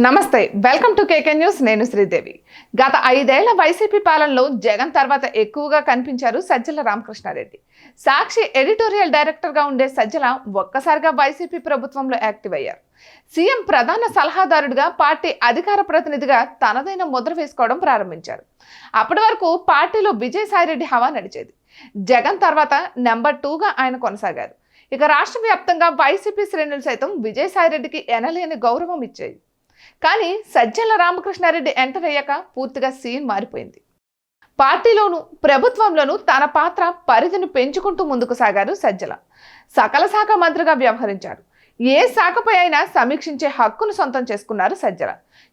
నమస్తే, welcome to KK news. నేను శ్రీదేవి. గత 5 ఏళ్ల వైసీపీ పాలనలో జగన్ తర్వాత ఎక్కువగా కనిపించారు సజ్జల రామకృష్ణారెడ్డి. సాక్షి ఎడిటోరియల్ డైరెక్టర్గా ఉండే సజ్జల ఒక్కసారిగా వైసీపీ ప్రభుత్వంలో యాక్టివ్ అయ్యారు. సీఎం ప్రధాన సలహాదారుడిగా, పార్టీ అధికార ప్రతినిధిగా తనదైన ముద్ర వేసుకోవడం ప్రారంభించారు. అప్పటి వరకు పార్టీలో విజయసాయిరెడ్డి హవా నడిచేది. జగన్ తర్వాత నెంబర్ 2గా ఆయన కొనసాగారు. ఇక రాష్ట్ర వ్యాప్తంగా వైసీపీ శ్రేణులు సైతం విజయసాయిరెడ్డికి ఎనలేని గౌరవం ఇచ్చాయి. కానీ సజ్జల రామకృష్ణారెడ్డి ఎంటర్ అయ్యాక పూర్తిగా సీన్ మారిపోయింది. పార్టీలోనూ ప్రభుత్వంలోనూ తన పాత్ర పరిధిని పెంచుకుంటూ ముందుకు సాగారు సజ్జల. సకల శాఖ మంత్రిగా వ్యవహరించారు. ఏ శాఖపై అయినా సమీక్షించే హక్కును సొంతం చేసుకున్నారు సజ్జల.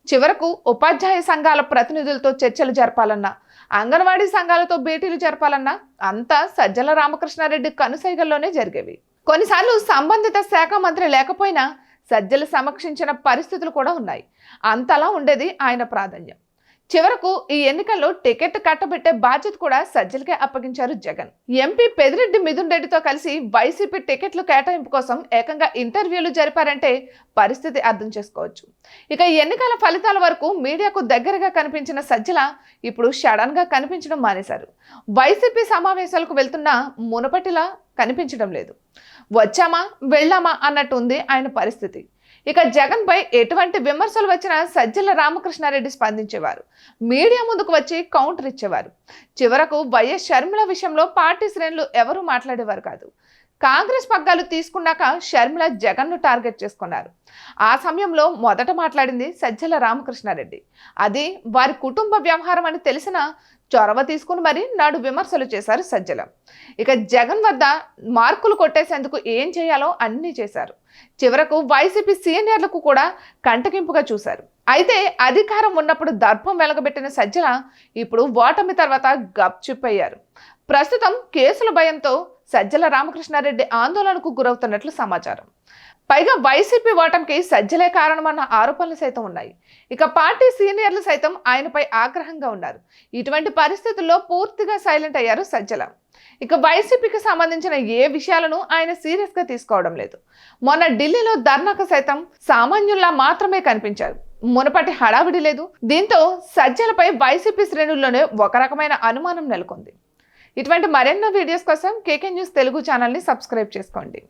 చివరకు ఉపాధ్యాయ సంఘాల ప్రతినిధులతో చర్చలు జరపాలన్నా, అంగన్వాడీ సంఘాలతో భేటీలు జరపాలన్నా అంతా సజ్జల రామకృష్ణారెడ్డి కనుసైగల్లోనే జరిగేవి. కొన్నిసార్లు సంబంధిత శాఖ మంత్రి లేకపోయినా సజ్జలు సమీక్షించిన పరిస్థితులు కూడా ఉన్నాయి. అంతలా ఉండేది ఆయన ప్రాధాన్యం. చివరకు ఈ ఎన్నికల్లో టికెట్ కట్టబెట్టే బాధ్యత కూడా సజ్జలకే అప్పగించారు జగన్. ఎంపీ పెద్దిరెడ్డి మిథున్ రెడ్డితో కలిసి వైసీపీ టికెట్లు కేటాయింపు కోసం ఏకంగా ఇంటర్వ్యూలు జరిపారంటే పరిస్థితి అర్థం చేసుకోవచ్చు. ఇక ఎన్నికల ఫలితాల వరకు మీడియాకు దగ్గరగా కనిపించిన సజ్జల ఇప్పుడు సడన్ గా కనిపించడం మానేశారు. వైసీపీ సమావేశాలకు వెళ్తున్నా మునపటిలా కనిపించడం లేదు. వచ్చామా వెళ్ళామా అన్నట్టు ఉంది ఆయన పరిస్థితి. ఇక జగన్ పై ఎటువంటి విమర్శలు వచ్చినా సజ్జల రామకృష్ణారెడ్డి స్పందించేవారు. మీడియా ముందుకు వచ్చి కౌంటర్ ఇచ్చేవారు. చివరకు వైఎస్ షర్మిల విషయంలో పార్టీ శ్రేణులు ఎవరూ మాట్లాడేవారు కాదు. కాంగ్రెస్ పగ్గాలు తీసుకున్నాక షర్మిల జగన్ను టార్గెట్ చేసుకున్నారు. ఆ సమయంలో మొదట మాట్లాడింది సజ్జల రామకృష్ణారెడ్డి. అది వారి కుటుంబ వ్యవహారం అని తెలిసినా చొరవ తీసుకుని మరీ నాడు విమర్శలు చేశారు సజ్జల. ఇక జగన్ వద్ద మార్కులు కొట్టేసేందుకు ఏం చేయాలో అన్నీ చేశారు. చివరకు వైసీపీ సీనియర్లకు కూడా కంటకింపుగా చూశారు. అయితే అధికారం ఉన్నప్పుడు దర్పం వెలగబెట్టిన సజ్జల ఇప్పుడు ఓటమి తర్వాత గప్చుప్ అయ్యారు. ప్రస్తుతం కేసుల భయంతో సజ్జల రామకృష్ణారెడ్డి ఆందోళనకు గురవుతున్నట్లు సమాచారం. పైగా వైసీపీ ఓటమికి సజ్జలే కారణమన్న ఆరోపణలు సైతం ఉన్నాయి. ఇక పార్టీ సీనియర్లు సైతం ఆయనపై ఆగ్రహంగా ఉన్నారు. ఇటువంటి పరిస్థితుల్లో పూర్తిగా సైలెంట్ అయ్యారు సజ్జల. ఇక వైసీపీకి సంబంధించిన ఏ విషయాలను ఆయన సీరియస్ గా తీసుకోవడం లేదు. మొన్న ఢిల్లీలో ధర్నాకు సైతం సామాన్యుల్లా మాత్రమే కనిపించారు. మునపటి హడావిడి లేదు. దీంతో సజ్జలపై వైసీపీ శ్రేణుల్లోనే ఒక రకమైన అనుమానం నెలకొంది. ఇటువంటి మరెన్నో వీడియోస్ కోసం కేకే న్యూస్ తెలుగు ఛానల్ని సబ్స్క్రైబ్ చేసుకోండి.